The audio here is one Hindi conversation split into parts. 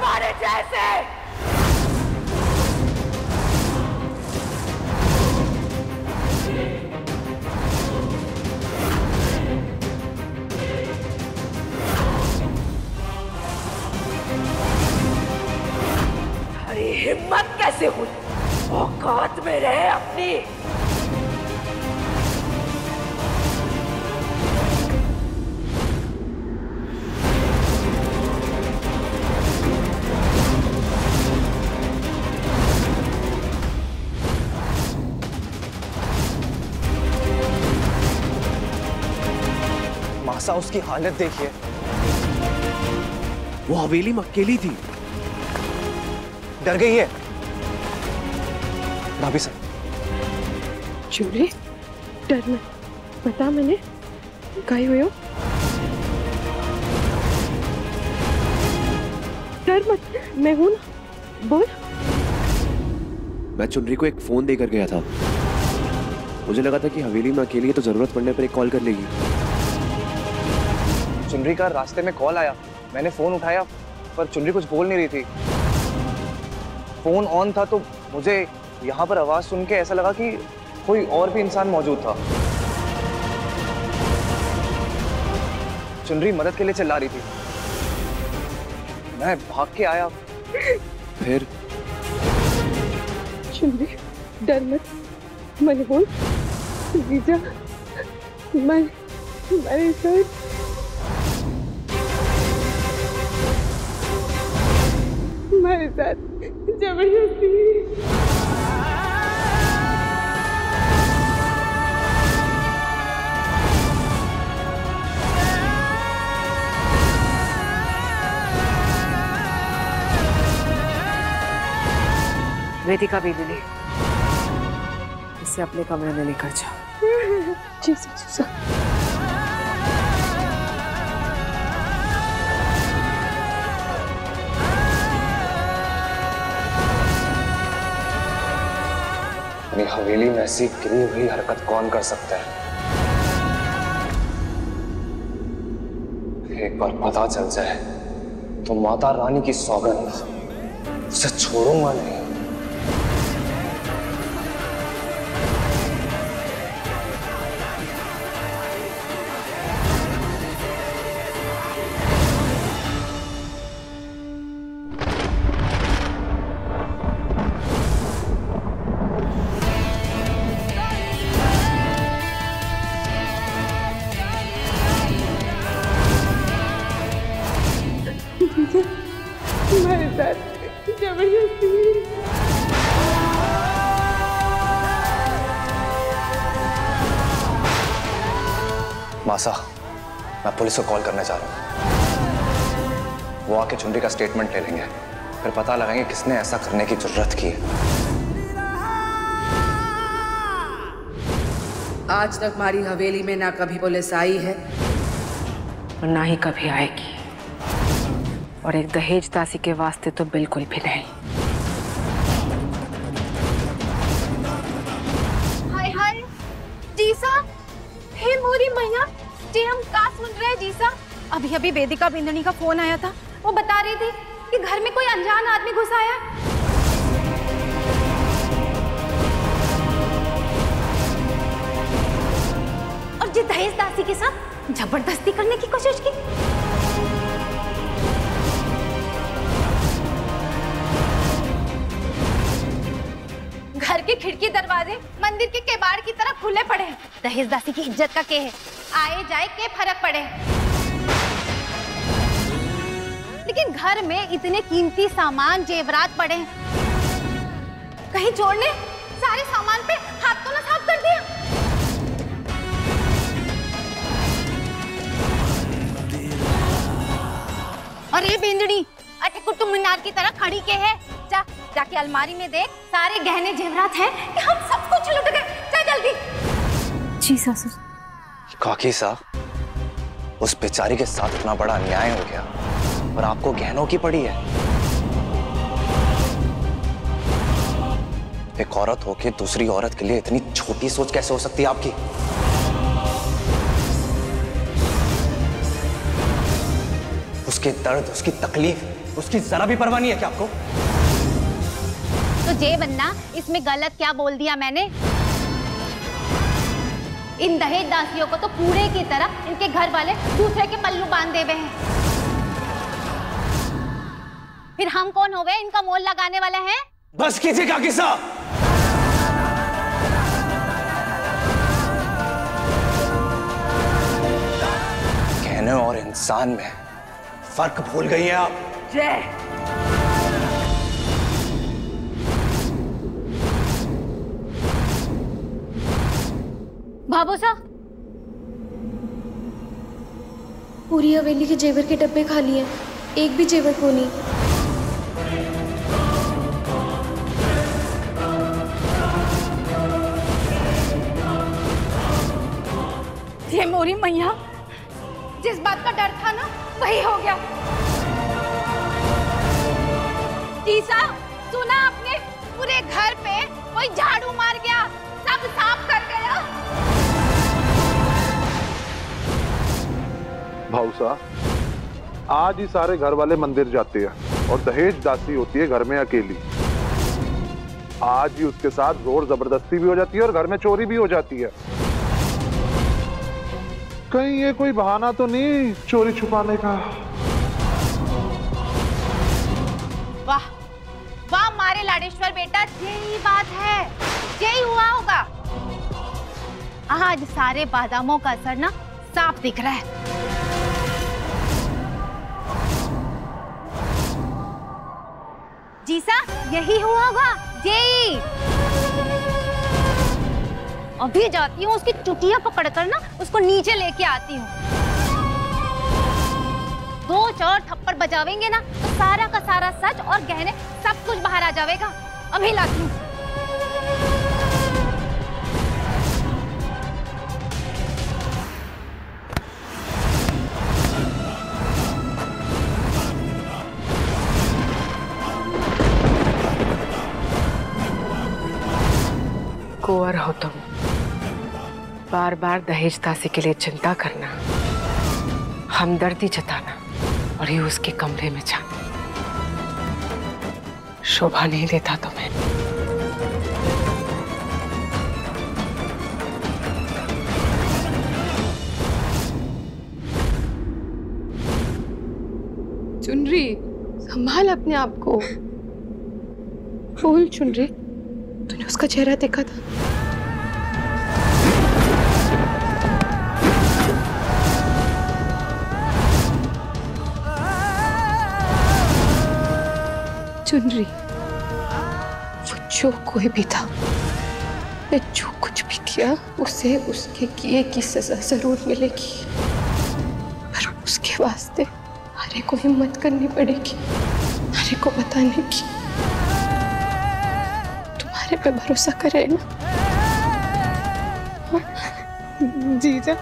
मारे जैसे अरे हिम्मत कैसे हुई औकात में रहे अपनी। मासा, उसकी हालत देखिए। वो हवेली में अकेली थी। डर गई है भाभी से। चूड़ी डर में पता मैंने गई हुई हो। डर मत, मैं हूं ना, बोल। मैं चुनरी को एक फोन देकर गया था। मुझे लगा था कि हवेली में अकेली है तो जरूरत पड़ने पर एक कॉल कर लेगी। चुनरी का रास्ते में कॉल आया, मैंने फोन उठाया पर चुनरी कुछ बोल नहीं रही थी। फोन ऑन था तो मुझे यहाँ पर आवाज सुन के ऐसा लगा कि कोई और भी इंसान मौजूद था। चुनरी मदद के लिए चिल्ला रही थी, मैं भाग के आया। फिर चुनरी डर मत, मैंने बोल जीजा, मेरे साथ जबरदस्ती। वेदिका भी मिली, इसे अपने कमरे में लेकर जाओ। जी सर। अपनी हवेली में ऐसी गिरी हुई हरकत कौन कर सकता है? एक बार पता चल जाए तो माता रानी की सौगंध, उसे छोड़ूंगा नहीं। मासा, मैं पुलिस को कॉल करने जा रहा हूं। वो आके चुनरी का स्टेटमेंट ले लेंगे, फिर पता लगाएंगे किसने ऐसा करने की जरूरत की है। आज तक हमारी हवेली में ना कभी पुलिस आई है और ना ही कभी आएगी, और एक दहेज दासी के वास्ते तो बिल्कुल भी नहीं। हाय हाय जीसा, हे मोरी मैया, जी हम का सुन रहे हैं जीसा। अभी अभी वेदिका बिंदनी का फोन आया था, वो बता रही थी कि घर में कोई अनजान आदमी घुस आया। और जी दहेज दासी के साथ जबरदस्ती करने की कोशिश की। घर के खिड़की दरवाजे मंदिर के केबाड़ की तरह खुले पड़े हैं। दहेज दासी की इज्जत का के है, आए जाए के फर्क पड़े। लेकिन घर में इतने कीमती सामान जेवरात पड़े हैं, कहीं चोर ने सारे सामान पे हाथ तो ना साफ कर दिया। अरे बेंदड़ी, अटे कुतुब मीनार की तरह खड़ी के है। जाके अलमारी में देख, सारे गहने जेवरात हैं कि हम सब कुछ लुट गए। जा जल्दी। जी सासू। काकी साहब, उस बेचारी के साथ इतना बड़ा अन्याय हो गया और आपको गहनों की पड़ी है। एक औरत होके दूसरी औरत के लिए इतनी छोटी सोच कैसे हो सकती है आपकी? उसके दर्द, उसकी तकलीफ, उसकी जरा भी परवाह नहीं है क्या आपको? तो जे बन्ना, इसमें गलत क्या बोल दिया मैंने? इन दहेज दासियों को तो पूरे की तरह इनके घर वाले दूसरे के पल्लू बांध दे हुए हैं। फिर हम कौन हो गए इनका मोल लगाने वाले हैं? बस कीजिए काकी साहब। कहने और इंसान में फर्क भूल गई हैं आप। जय। भाभो सा, पूरी हवेली के जेवर के डब्बे खाली हैं, एक भी जेवर को नहीं। ये मोरी मैया, जिस बात का डर था ना वही हो गया। जीसा, सुना आपने? पूरे घर पे कोई झाड़ू मार गया, सब साफ कर गया। भाऊसा, आज ही सारे घर वाले मंदिर जाते हैं और दहेज दासी होती है घर में अकेली। आज ही उसके साथ जोर जबरदस्ती भी हो जाती है और घर में चोरी भी हो जाती है। कहीं ये कोई बहाना तो नहीं चोरी छुपाने का? वाह वाह मारे लाडेश्वर बेटा, यही बात है, यही हुआ होगा। आज सारे बादामों का असर ना साफ दिख रहा है। जीसा, यही हुआ होगा, यही। अभी जाती हूँ, उसकी चुटिया पकड़कर ना उसको नीचे लेके आती हूँ। 2-4 थप्पड़ बजावेंगे ना तो सारा का सारा सच और गहने सब कुछ बाहर आ जाएगा। अभी लाती हूँ। कुंवर हो तुम, बार बार दहेज दासी के लिए चिंता करना, हमदर्दी जताना और ये उसके कमरे में जाना शोभा नहीं देता तुम्हें। चुनरी, संभाल अपने आप को। बोल चुनरी, तूने उसका चेहरा देखा था? चुनरी, वो जो कोई भी था, मैं जो कुछ भी किया उसे उसके किए की सजा जरूर मिलेगी, पर उसके वास्ते हरे को हिम्मत करनी पड़ेगी, हरे को बताने की। तुम्हारे पे भरोसा करे ना? जीजा,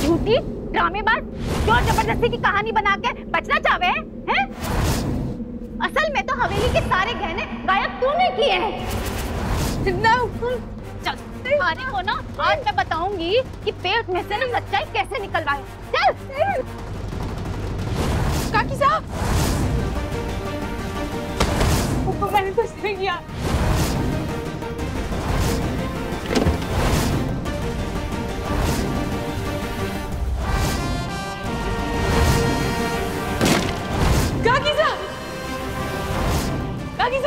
झूठी ड्रामेबाज, जोर जबरदस्ती की कहानी बना के बचना चाहे हैं? असल में तो हवेली के सारे गहने गायब तूने किए हैं। चल, खाने को ना आज मैं बताऊंगी कि पेट में से ना सच्चाई कैसे निकल रहा है। चल। काकी साहब, मैंने कुछ नहीं किया।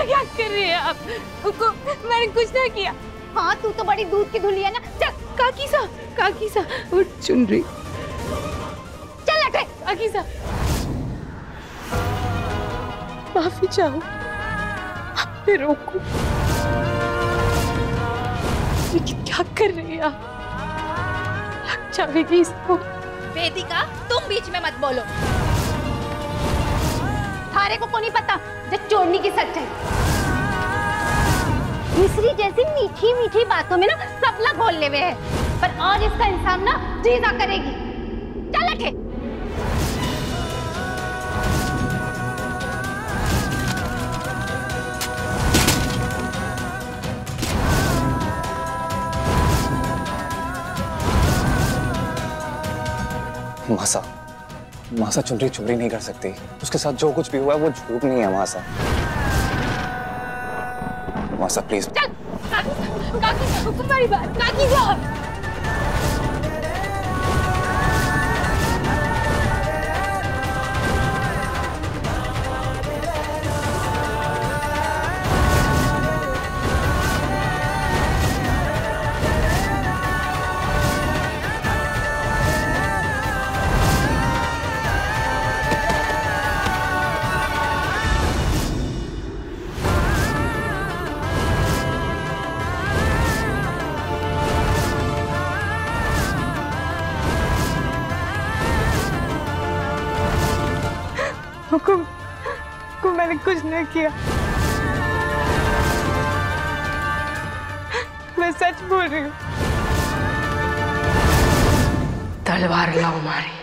क्या कर रहे हैं आप? मैंने कुछ नहीं किया। हाँ, तू तो बड़ी दूध की धुली है ना। चल काकी सा उठ। चुनरी, चल हटे। काकी सा, माफी चाहो, आप पे रोको। लेकिन क्या कर रहे हैं आप? बचावेगी इसको। वेदिका, तुम बीच में मत बोलो। थारे को नहीं पता जब चोरनी की सच्चाई। मिश्री जैसी मीठी मीठी बातों में ना सब लोग बोल ले हुए हैं, पर आज इसका इंसान ना जीजा करेगी। चल उठे। मासा चुनरी चोरी नहीं कर सकती। उसके साथ जो कुछ भी हुआ है वो झूठ नहीं है मासा। मासा प्लीज। चल काकी, तुम्हारी बात काकी साहब। को मैंने कुछ नहीं किया, मैं सच बोल रही हूँ। तलवार लाओ मारी।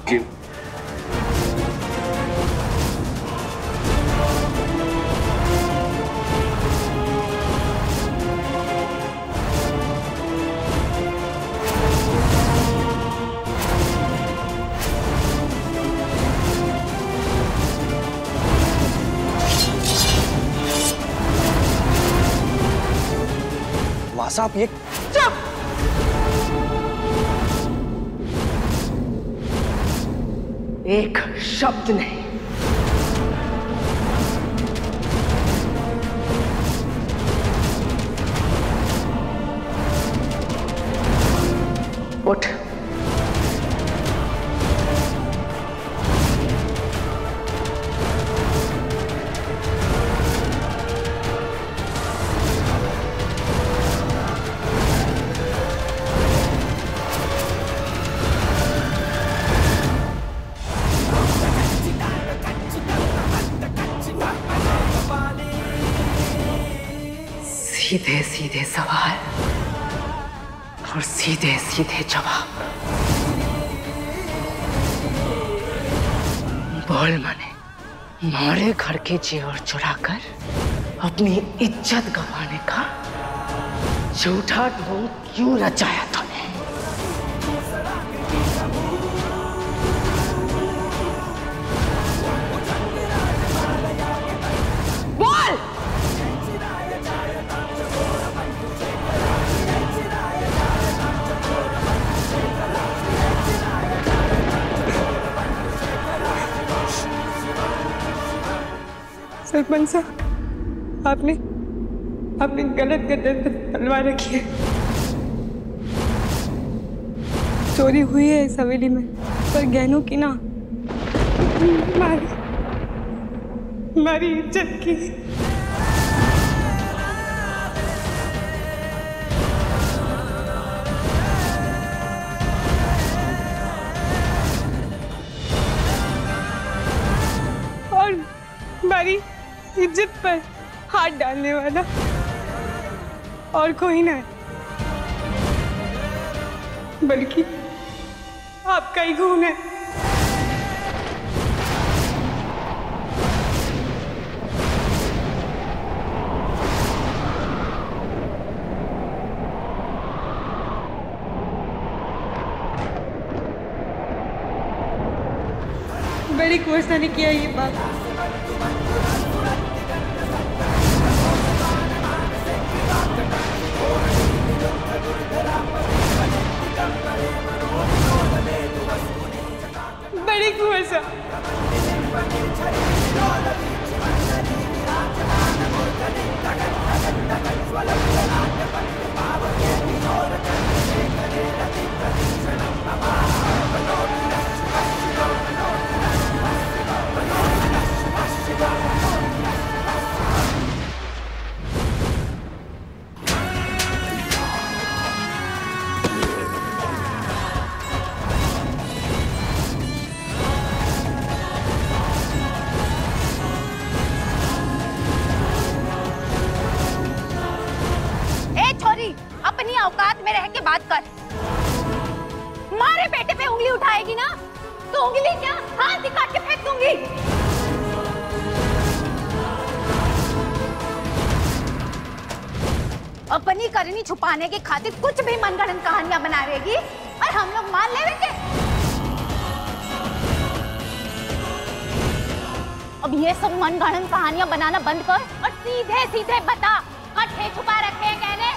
क्यों? मासा आप ये एक शब्द नहीं। उठ। सीधे सीधे सवाल और सीधे सीधे जवाब। बोल मने, हमारे घर के जेवर चुराकर अपनी इज्जत गंवाने का झूठा ढोंग क्यों रचाया तूने? बोल। सरपंच साहब, आपने गलत गर्दन पर तलवार रखी है। चोरी हुई है इस हवेली में, पर गहनों की ना, हमारी इज्जत की। और हमारी इज्जत पर हाथ डालने वाला और कोई ना है, बल्कि आपका ही खून है। बड़ी कोशिश ने किया ये बात। बड़ी कोशिश। बात कर। मारे बेटे पे उंगली उठाएगी ना तो उंगली क्या हाथ ही काट के फेंक दूंगी। अपनी करनी छुपाने की खातिर कुछ भी मनगढ़ंत कहानियां बनावेगी और हम लोग मान लेंगे। अब ये सब मनगढ़ंत कहानियां बनाना बंद कर और सीधे सीधे बता कट्ठे छुपा रखे हैं गहने।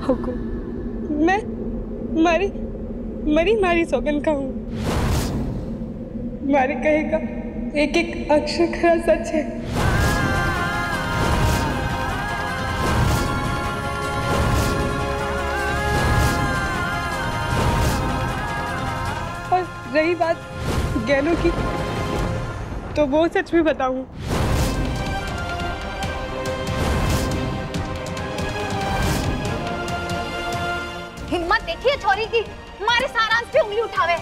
हुकुम, मैं मरी सौगन का हूँ। मारी कहेगा एक एक अक्षर खरा सच है। और रही बात गहनों की, तो वो सच भी बताऊं। हिम्मत देखिए छोरी की, हमारे सारांश पे उंगली उठावे।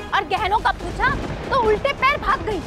और गहनों का पूछा तो उल्टे पैर भाग गई।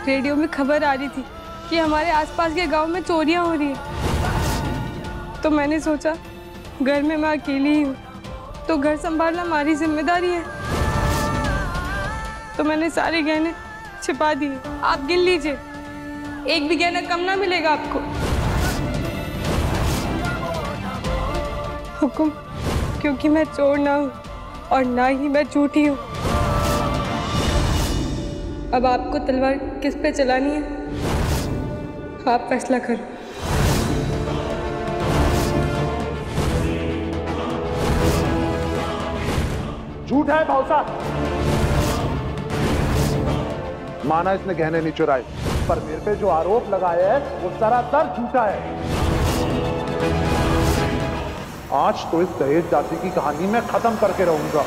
रेडियो में खबर आ रही थी कि हमारे आसपास के गांव में चोरियां हो रही है। तो मैंने सोचा घर में मैं अकेली ही हूँ, तो घर संभालना हमारी जिम्मेदारी है। तो मैंने सारे गहने छिपा दिए। आप गिन लीजिए, एक भी गहना कम ना मिलेगा आपको। हुकुम, क्योंकि मैं चोर ना हूँ और ना ही मैं झूठी हूँ। अब आपको तलवार किस पे चलानी है, आप फैसला करो। झूठा है भाऊ साहब। माना इसने गहने नहीं चुराए, पर मेरे पे जो आरोप लगाया है वो सरासर झूठा है। आज तो इस दहेज दासी की कहानी मैं खत्म करके रहूंगा।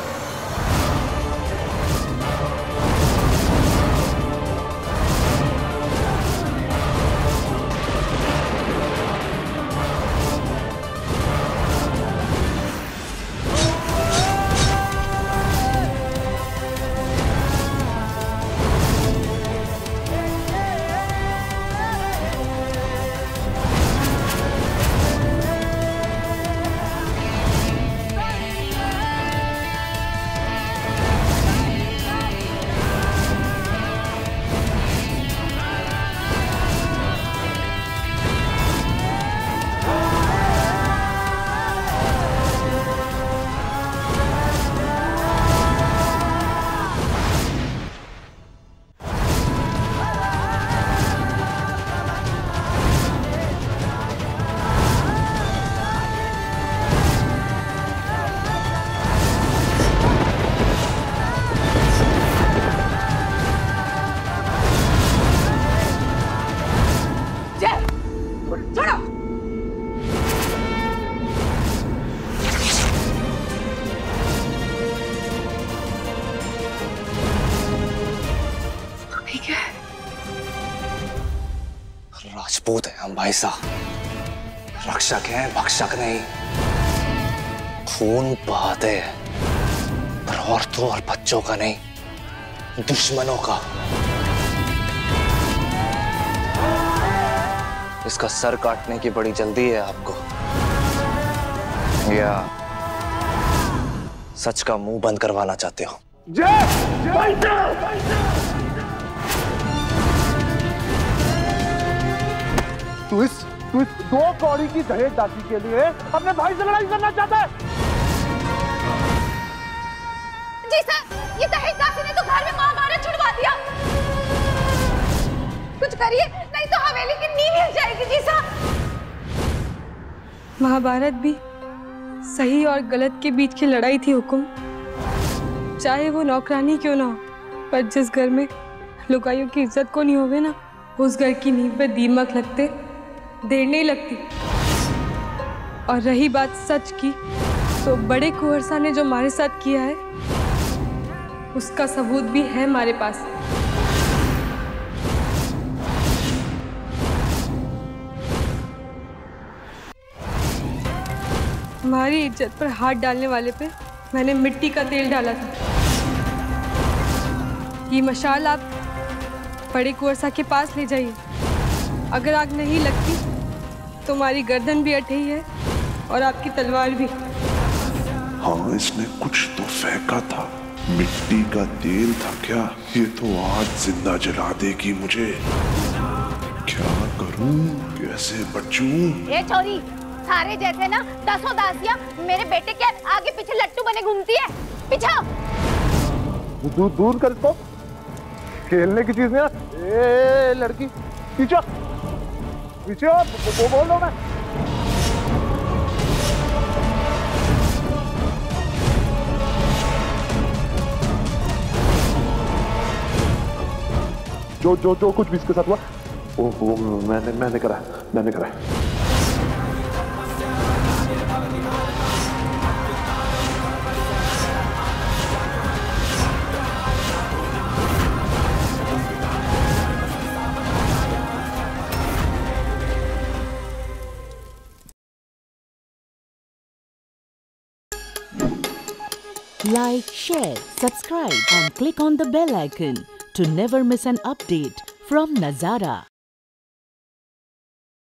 राजपूत है हम भाई साहब, रक्षक हैं, भक्षक नहीं। खून बहाते हैं, पर औरतों और बच्चों का नहीं। दुश्मनों का। इसका सर काटने की बड़ी जल्दी है आपको, या सच का मुंह बंद करवाना चाहते हो? तू इस 2 कौड़ी की दहेज दासी के लिए अपने भाई से लड़ाई करना चाहता है? जी सर, ये दहेज दासी ने तो घर में महाभारत छुड़वा दिया। कुछ करिए, नहीं तो हवेली की नींव हिल जाएगी। जी सर, महाभारत भी सही और गलत के बीच की लड़ाई थी हुकुम। चाहे वो नौकरानी क्यों ना हो, पर जिस घर में लुगाइयों की इज्जत को नहीं होवे ना, उस घर की नींव पे दीमक लगते देर नहीं लगती। और रही बात सच की, तो बड़े कुंवर ने जो हमारे साथ किया है उसका सबूत भी है हमारे पास। हमारी इज्जत पर हाथ डालने वाले पे मैंने मिट्टी का तेल डाला था। ये मशाल आप बड़े कुंवर के पास ले जाइए। अगर आग नहीं लगती तो हमारी गर्दन भी अटही है और आपकी तलवार भी। हाँ, इसने कुछ तो फेंका था। मिट्टी का तेल था क्या? ये तो आज जिंदा जला देगी मुझे। क्या करूं, कैसे बचूं? ये छोरी, सारे जैसे ना 10 दासियां मेरे बेटे के आगे पीछे लट्टू बने घूमती है। पीछा दूर कर इसको, खेलने की चीज नहीं। ए लड़की, पीछे पीछे वो बोल दो मैं। जो कुछ भी इसके साथ हुआ वो मैंने करा। Like, share, subscribe and click on the bell icon to never miss an update from Nazara.